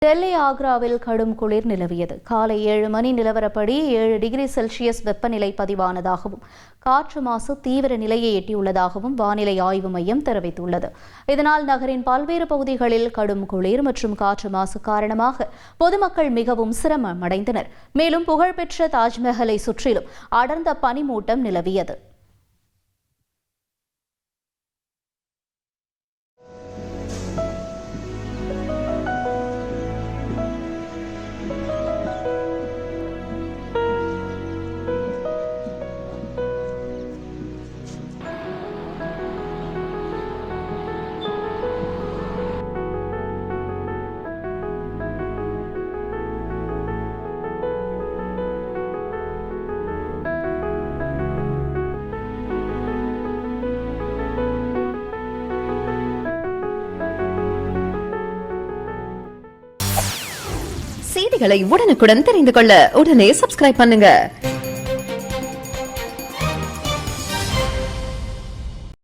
டெல்லி ஆக்ராவில் கடும் குளிர் நிலவியது. காலை 7 மணி நிலவரப்படி 7 டிகிரி செல்சியஸ் வெப்பநிலை பதிவானதாகவும் காற்று மாசு தீவிர நிலையை எட்டியுள்ளதாகவும் வானிலை ஆய்வு மையம் தெரிவித்துள்ளது. இதனால் நகரின் பல்வேறு பகுதிகளில் கடும் குளிர் மற்றும் காற்று மாசு காரணமாக பொதுமக்கள் மிகவும் சிரமமடைந்தனர். மேலும் புகழ்பெற்ற தாஜ்மஹலை சுற்றிலும் அடர்ந்த பனிமூட்டம் நிலவியது. செய்திகளை உடனுக்குடன் தெரிந்து கொள்ள உடனே சப்ஸ்கிரைப் பண்ணுங்க.